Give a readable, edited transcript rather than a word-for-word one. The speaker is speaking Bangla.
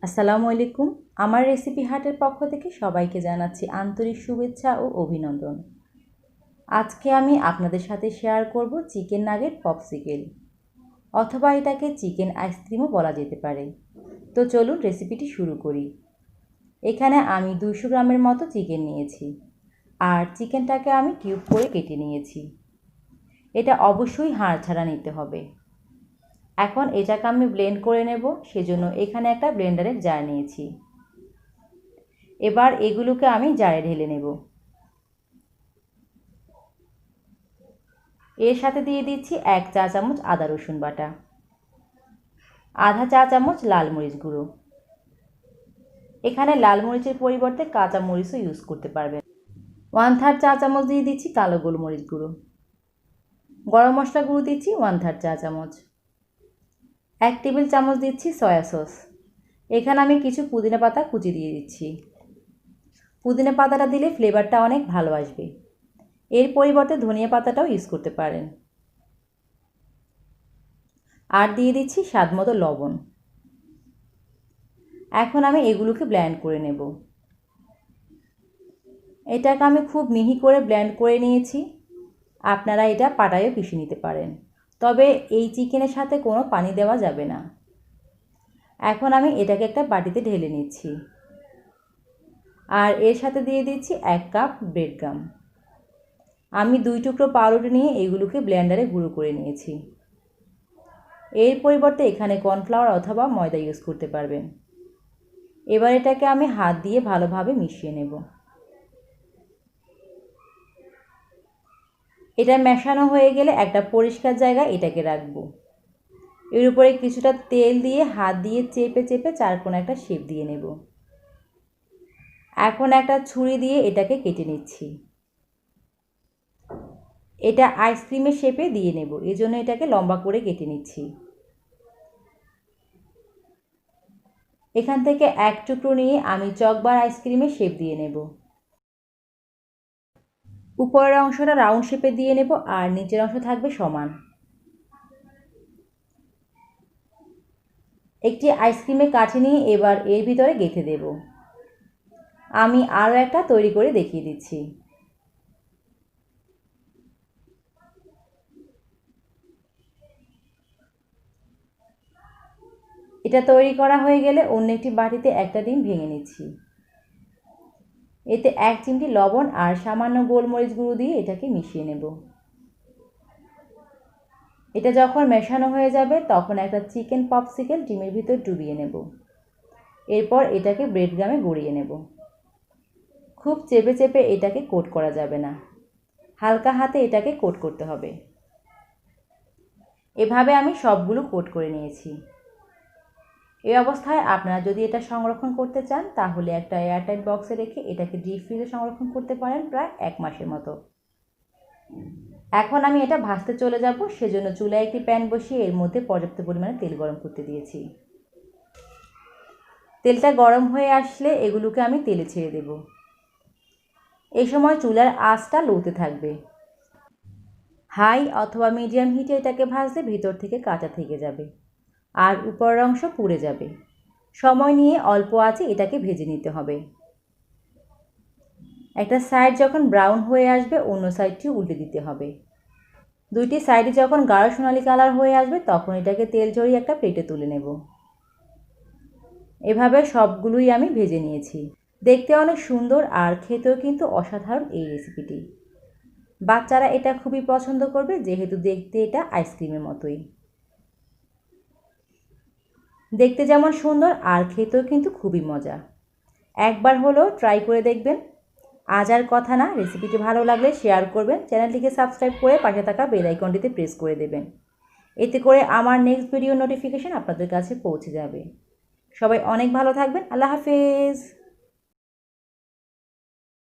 আসসালামু আলাইকুম। আমার রেসিপি হাটের পক্ষ থেকে সবাইকে জানাচ্ছি আন্তরিক শুভেচ্ছা ও অভিনন্দন। আজকে আমি আপনাদের সাথে শেয়ার করব চিকেন নাগেট পপসিকেল, অথবা এটাকে চিকেন আইসক্রিমও বলা যেতে পারে। তো চলুন রেসিপিটি শুরু করি। এখানে আমি 200 গ্রামের মতো চিকেন নিয়েছি, আর চিকেনটাকে আমি কিউব করে কেটে নিয়েছি। এটা অবশ্যই হাড় ছাড়া নিতে হবে। এখন এটাকে আমি ব্লেন্ড করে নেব, সেজন্য এখানে একটা ব্লেন্ডারের জার নিয়েছি। এবার এগুলোকে আমি জারে ঢেলে নেব। এর সাথে দিয়ে দিচ্ছি 1 চা চামচ আদা রসুন বাটা, আধা চা চামচ লাল মরিচ গুঁড়ো। এখানে লাল মরিচের পরিবর্তে কাঁচা মরিচও ইউজ করতে পারবেন। 1/3 চা চামচ দিয়ে দিচ্ছি কালো গোলমরিচ গুঁড়ো। গরম মশলা গুঁড়ো দিচ্ছি 1/3 চা চামচ। 1 টেবিল চামচ দিচ্ছি সয়া সস। এখানে আমি কিছু পুদিনা পাতা কুচি দিয়ে দিচ্ছি। পুদিনা পাতাটা দিলে ফ্লেভারটা অনেক ভালো আসবে। এর পরিবর্তে ধনিয়া পাতাটাও ইউজ করতে পারেন। আর দিয়ে দিচ্ছি স্বাদমতো লবণ। এখন আমি এগুলোকে ব্লেন্ড করে নেব। এটাকে আমি খুব মিহি করে ব্লেন্ড করে নিয়েছি। আপনারা এটা পাটায়ও পিষে নিতে পারেন, তবে এই চিকেনের সাথে কোনো পানি দেওয়া যাবে না। এখন আমি এটাকে একটা বাটিতে ঢেলে নিচ্ছি, আর এর সাথে দিয়ে দিচ্ছি 1 কাপ ব্রেড গাম। আমি 2 টুকরো পাউরুটি নিয়ে এগুলোকে ব্লেন্ডারে গুঁড়ো করে নিয়েছি। এর পরিবর্তে এখানে কর্নফ্লাওয়ার অথবা ময়দা ইউজ করতে পারবেন। এবার এটাকে আমি হাত দিয়ে ভালোভাবে মিশিয়ে নেব। এটা মেশানো হয়ে গেলে একটা পরিষ্কার জায়গায় এটাকে রাখবো। এর উপরে কিছুটা তেল দিয়ে হাত দিয়ে চেপে চেপে চারকোনা একটা শেপ দিয়ে নেব। এখন একটা ছুরি দিয়ে এটাকে কেটে নিচ্ছি। এটা আইসক্রিমের শেপে দিয়ে নেব, এজন্য এটাকে লম্বা করে কেটে নিচ্ছি। এখান থেকে এক টুকরো নিয়ে আমি চকবার আইসক্রিমের শেপ দিয়ে নেব। উপরের অংশটা রাউন্ড শেপে দিয়ে নেব, আর নিচের অংশ থাকবে সমান। একটি আইসক্রিমের কাঠি নিয়ে এবার এর ভিতরে গেঁথে দেব। আমি আরও একটা তৈরি করে দেখিয়ে দিচ্ছি। এটা তৈরি করা হয়ে গেলে অন্য একটি বাটিতে একটা ডিম ভেঙে নিচ্ছি। এতে 1 চিমটি লবণ আর সামান্য গোলমরিচ গুঁড়ো দিয়ে এটাকে মিশিয়ে নেব। এটা যখন মেশানো হয়ে যাবে তখন একটা চিকেন পপসিকেল ডিমের ভিতর ডুবিয়ে নেব। এরপর এটাকে ব্রেড গামে গড়িয়ে নেব। খুব চেপে চেপে এটাকে কোট করা যাবে না, হালকা হাতে এটাকে কোট করতে হবে। এভাবে আমি সবগুলো কোট করে নিয়েছি। এই অবস্থায় আপনারা যদি এটা সংরক্ষণ করতে চান তাহলে একটা এয়ারটাইট বক্সে রেখে এটাকে ডিপ ফ্রিজে সংরক্ষণ করতে পারেন প্রায় 1 মাসের মতো। এখন আমি এটা ভাজতে চলে যাব, সেজন্য চুলায় একটি প্যান বসিয়ে এর মধ্যে পর্যাপ্ত পরিমাণে তেল গরম করতে দিয়েছি। তেলটা গরম হয়ে আসলে এগুলোকে আমি তেলে ছেড়ে দেব। এই সময় চুলার আঁচটা লোতে থাকবে। হাই অথবা মিডিয়াম হিটে এটাকে ভাজলে ভেতর থেকে কাঁচা থেকে যাবে আর উপরের অংশ পুড়ে যাবে। সময় নিয়ে অল্প আঁচে এটাকে ভেজে নিতে হবে। একটা সাইড যখন ব্রাউন হয়ে আসবে অন্য সাইডটিও উল্টে দিতে হবে। দুইটি সাইডে যখন গাঢ় সোনালি কালার হয়ে আসবে তখন এটাকে তেল ঝরিয়ে একটা প্লেটে তুলে নেব। এভাবে সবগুলোই আমি ভেজে নিয়েছি। দেখতে অনেক সুন্দর আর খেতেও কিন্তু অসাধারণ এই রেসিপিটি। বাচ্চারা এটা খুবই পছন্দ করবে, যেহেতু দেখতে এটা আইসক্রিমের মতোই। দেখতে যেমন সুন্দর আর খেতেও কিন্তু খুবই মজা। একবার হলেও ট্রাই করে দেখবেন। আজ আর কথা না, রেসিপিটি ভালো লাগলে শেয়ার করবেন, চ্যানেলটিকে সাবস্ক্রাইব করে পাশে থাকা বেল আইকনটিতে প্রেস করে দেবেন। এতে করে আমার নেক্সট ভিডিও নোটিফিকেশন আপনাদের কাছে পৌঁছে যাবে। সবাই অনেক ভালো থাকবেন। আল্লাহ হাফেজ।